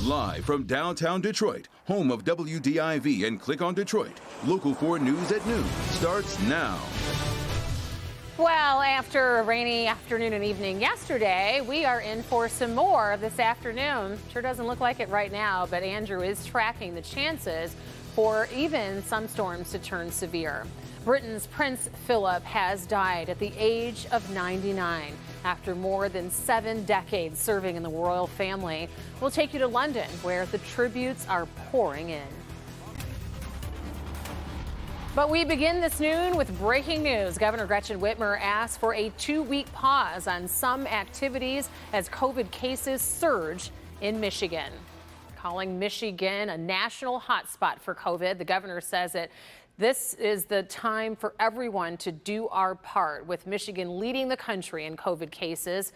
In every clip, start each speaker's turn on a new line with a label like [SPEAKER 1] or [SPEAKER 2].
[SPEAKER 1] Live from downtown Detroit, home of WDIV and Click on Detroit, Local 4 News at noon starts now.
[SPEAKER 2] Well, after a rainy afternoon and evening yesterday, we are in for some more this afternoon. Sure doesn't look like it right now, but Andrew is tracking the chances for even some storms to turn severe. Britain's Prince Philip has died at the age of 99 after more than 7 decades serving in the royal family. We'll take you to London, where the tributes are pouring in. But we begin this noon with breaking news. Governor Gretchen Whitmer asked for a 2-week pause on some activities as COVID cases surge in Michigan. Calling Michigan a national hotspot for COVID, the governor says that this is the time for everyone to do our part, with Michigan leading the country in COVID cases.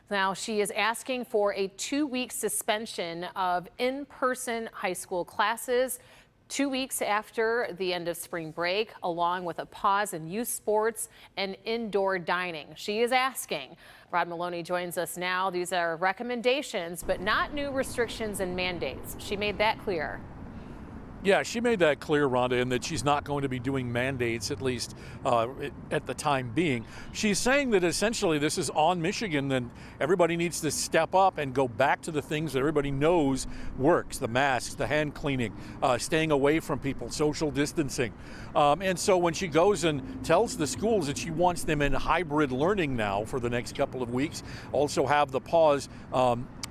[SPEAKER 2] Now, she is asking for a 2-week suspension of in-person high school classes, 2 weeks after the end of spring break, along with a pause in youth sports and indoor dining. She is asking. Rod Maloney joins us now. These are recommendations, but not new restrictions and mandates. She made that clear.
[SPEAKER 3] Yeah, she made that clear, Rhonda, in that she's not going to be doing mandates, at least at the time being. She's saying that essentially this is on Michigan, and everybody needs to step up and go back to the things that everybody knows works: the masks, the hand cleaning, staying away from people, social distancing. And so when she goes and tells the schools that she wants them in hybrid learning now for the next couple of weeks, also have the pause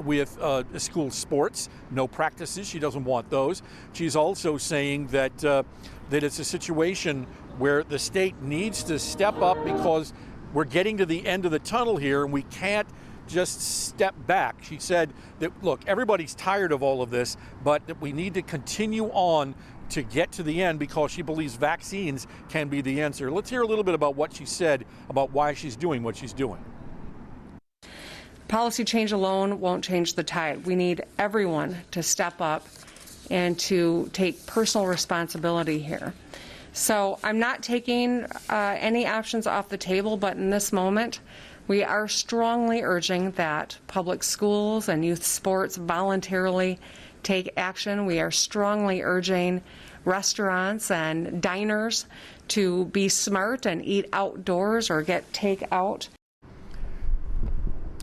[SPEAKER 3] with school sports, no practices. She doesn't want those. She's also saying that that it's a situation where the state needs to step up because we're getting to the end of the tunnel here and we can't just step back. She said that, look, everybody's tired of all of this, but that we need to continue on to get to the end because she believes vaccines can be the answer. Let's hear a little bit about what she said about why she's doing what she's doing.
[SPEAKER 4] Policy change alone won't change the tide. We need everyone to step up and to take personal responsibility here. So I'm not taking any options off the table, but in this moment, we are strongly urging that public schools and youth sports voluntarily take action. We are strongly urging restaurants and diners to be smart and eat outdoors or get takeout.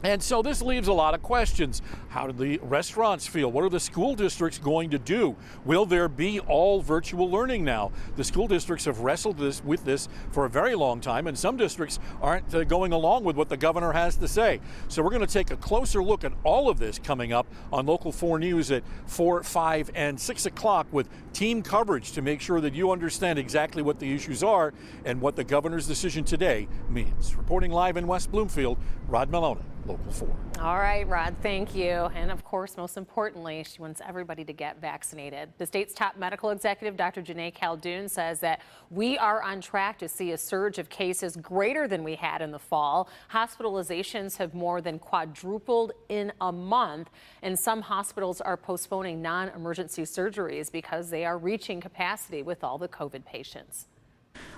[SPEAKER 3] And so this leaves a lot of questions. How do the restaurants feel? What are the school districts going to do? Will there be all virtual learning now? The school districts have wrestled with this for a very long time, and some districts aren't going along with what the governor has to say. So we're going to take a closer look at all of this coming up on Local 4 News at 4, 5, and 6 o'clock with team coverage to make sure that you understand exactly what the issues are and what the governor's decision today means. Reporting live in West Bloomfield, Rod Maloney, Local 4.
[SPEAKER 2] All right, Rod, thank you. And of course, most importantly, she wants everybody to get vaccinated. The state's top medical executive, Dr. Janae Caldoun, says that we are on track to see a surge of cases greater than we had in the fall. Hospitalizations have more than quadrupled in a month, and some hospitals are postponing non-emergency surgeries because they are reaching capacity with all the COVID patients.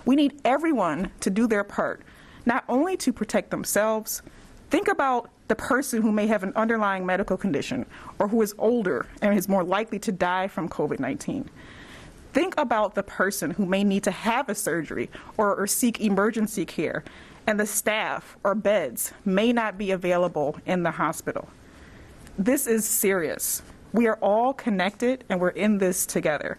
[SPEAKER 5] We need everyone to do their part, not only to protect themselves. Think about the person who may have an underlying medical condition or who is older and is more likely to die from COVID-19. Think about the person who may need to have a surgery or seek emergency care, and the staff or beds may not be available in the hospital. This is serious. We are all connected and we're in this together.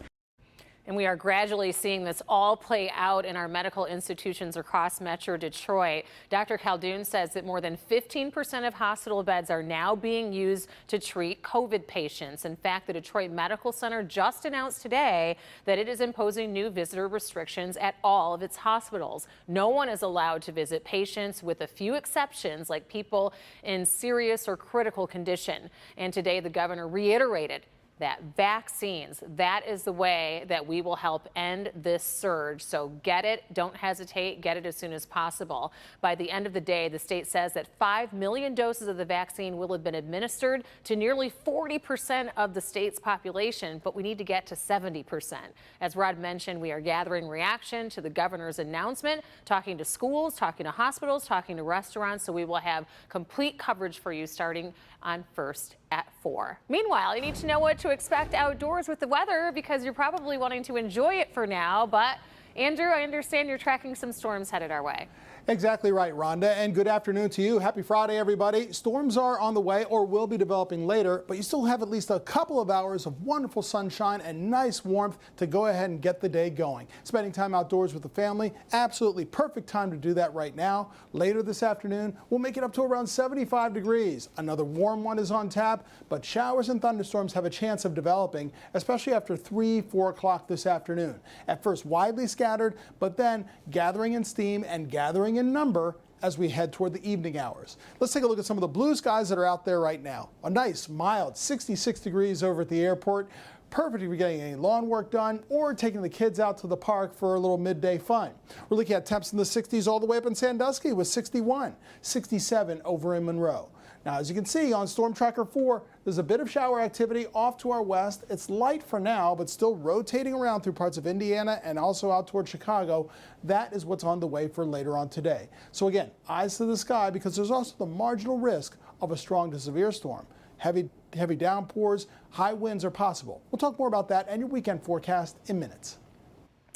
[SPEAKER 2] And we are gradually seeing this all play out in our medical institutions across Metro Detroit. Dr. Caldoun says that more than 15% of hospital beds are now being used to treat COVID patients. In fact, the Detroit Medical Center just announced today that it is imposing new visitor restrictions at all of its hospitals. No one is allowed to visit patients, with a few exceptions, like people in serious or critical condition. And today, the governor reiterated that vaccines, that is the way that we will help end this surge. So get it, don't hesitate, get it as soon as possible. By the end of the day, the state says that 5 million doses of the vaccine will have been administered to nearly 40% of the state's population, but we need to get to 70%. As Rod mentioned, we are gathering reaction to the governor's announcement, talking to schools, talking to hospitals, talking to restaurants, so we will have complete coverage for you starting on first at 4. Meanwhile, you need to know what to expect outdoors with the weather because you're probably wanting to enjoy it for now. But Andrew, I understand you're tracking some storms headed our way.
[SPEAKER 6] Exactly right, Rhonda, and good afternoon to you. Happy Friday, everybody. Storms are on the way or will be developing later, but you still have at least a couple of hours of wonderful sunshine and nice warmth to go ahead and get the day going. Spending time outdoors with the family, absolutely perfect time to do that right now. Later this afternoon, we'll make it up to around 75 degrees. Another warm one is on tap, but showers and thunderstorms have a chance of developing, especially after 3, 4 o'clock this afternoon. At first widely scattered, but then gathering in steam and gathering in number as we head toward the evening hours. Let's take a look at some of the blue skies that are out there right now. A nice, mild 66 degrees over at the airport. Perfect if you're getting any lawn work done or taking the kids out to the park for a little midday fun. We're looking at temps in the 60s all the way up in Sandusky with 61, 67 over in Monroe. Now, as you can see on Storm Tracker 4, there's a bit of shower activity off to our west. It's light for now, but still rotating around through parts of Indiana and also out toward Chicago. That is what's on the way for later on today. So again, eyes to the sky because there's also the marginal risk of a strong to severe storm. Heavy downpours, high winds are possible. We'll talk more about that and your weekend forecast in minutes.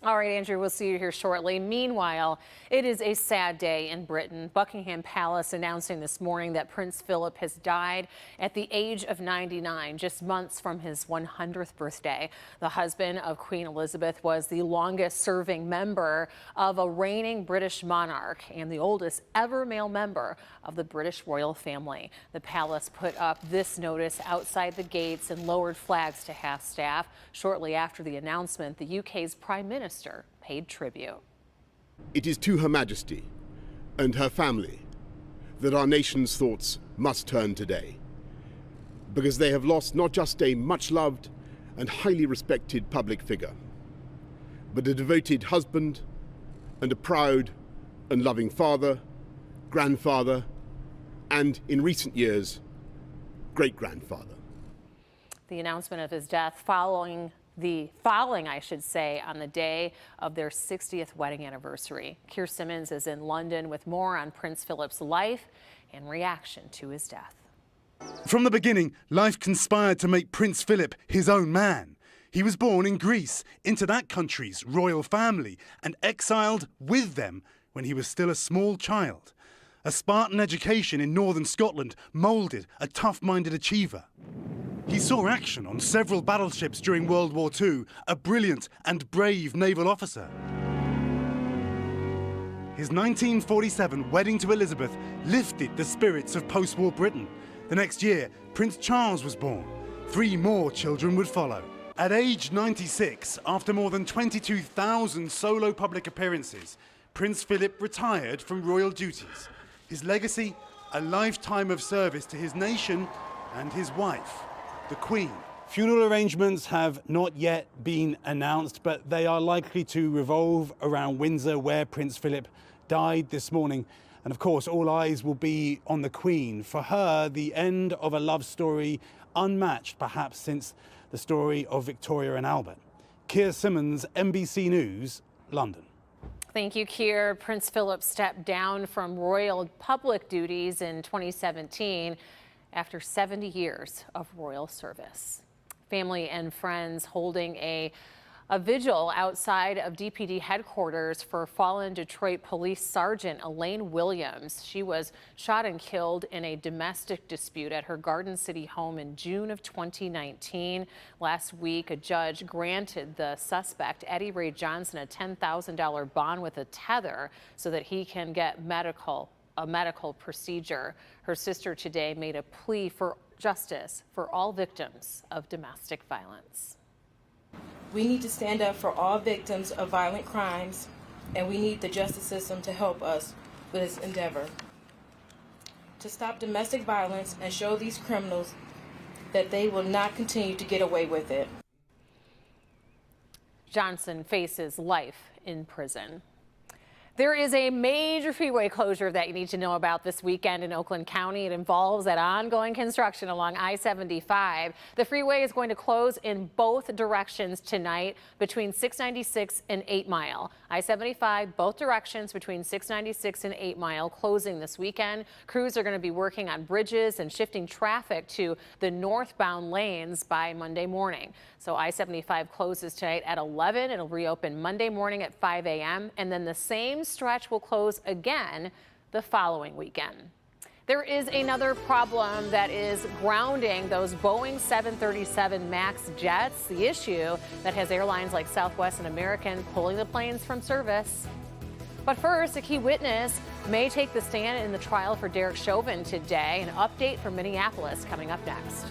[SPEAKER 2] All right, Andrew, we'll see you here shortly. Meanwhile, it is a sad day in Britain. Buckingham Palace announcing this morning that Prince Philip has died at the age of 99, just months from his 100th birthday. The husband of Queen Elizabeth was the longest serving member of a reigning British monarch and the oldest ever male member of the British royal family. The palace put up this notice outside the gates and lowered flags to half staff. Shortly after the announcement, the UK's Prime Minister paid tribute.
[SPEAKER 7] It is to Her Majesty and her family that our nation's thoughts must turn today, because they have lost not just a much-loved and highly respected public figure, but a devoted husband and a proud and loving father, grandfather, and in recent years, great-grandfather.
[SPEAKER 2] The announcement of his death falling, I should say, on the day of their 60th wedding anniversary. Keir Simmons is in London with more on Prince Philip's life and reaction to his death.
[SPEAKER 8] From the beginning, life conspired to make Prince Philip his own man. He was born in Greece, into that country's royal family, and exiled with them when he was still a small child. A Spartan education in northern Scotland moulded a tough-minded achiever. He saw action on several battleships during World War II, a brilliant and brave naval officer. His 1947 wedding to Elizabeth lifted the spirits of post-war Britain. The next year, Prince Charles was born. 3 more children would follow. At age 96, after more than 22,000 solo public appearances, Prince Philip retired from royal duties. His legacy, a lifetime of service to his nation and his wife, the Queen.
[SPEAKER 9] Funeral arrangements have not yet been announced, but they are likely to revolve around Windsor, where Prince Philip died this morning. And of course, all eyes will be on the Queen. For her, the end of a love story unmatched, perhaps, since the story of Victoria and Albert. Keir Simmons, NBC News, London.
[SPEAKER 2] Thank you, Keir. Prince Philip stepped down from royal public duties in 2017 after 70 years of royal service. Family and friends holding a vigil outside of DPD headquarters for fallen Detroit Police Sergeant Elaine Williams. She was shot and killed in a domestic dispute at her Garden City home in June of 2019. Last week, a judge granted the suspect, Eddie Ray Johnson, a $10,000 bond with a tether so that he can get a medical procedure. Her sister today made a plea for justice for all victims of domestic violence.
[SPEAKER 10] We need to stand up for all victims of violent crimes, and we need the justice system to help us with this endeavor. To stop domestic violence and show these criminals that they will not continue to get away with it.
[SPEAKER 2] Johnson faces life in prison. There is a major freeway closure that you need to know about this weekend in Oakland County. It involves that ongoing construction along I-75. The freeway is going to close in both directions tonight between 696 and 8 Mile. I-75, both directions between 696 and 8 Mile, closing this weekend. Crews are going to be working on bridges and shifting traffic to the northbound lanes by Monday morning. So I-75 closes tonight at 11. It'll reopen Monday morning at 5 a.m. and then the same stretch will close again the following weekend. There is another problem that is grounding those Boeing 737 MAX jets, the issue that has airlines like Southwest and American pulling the planes from service. But first, a key witness may take the stand in the trial for Derek Chauvin today. An update from Minneapolis coming up next.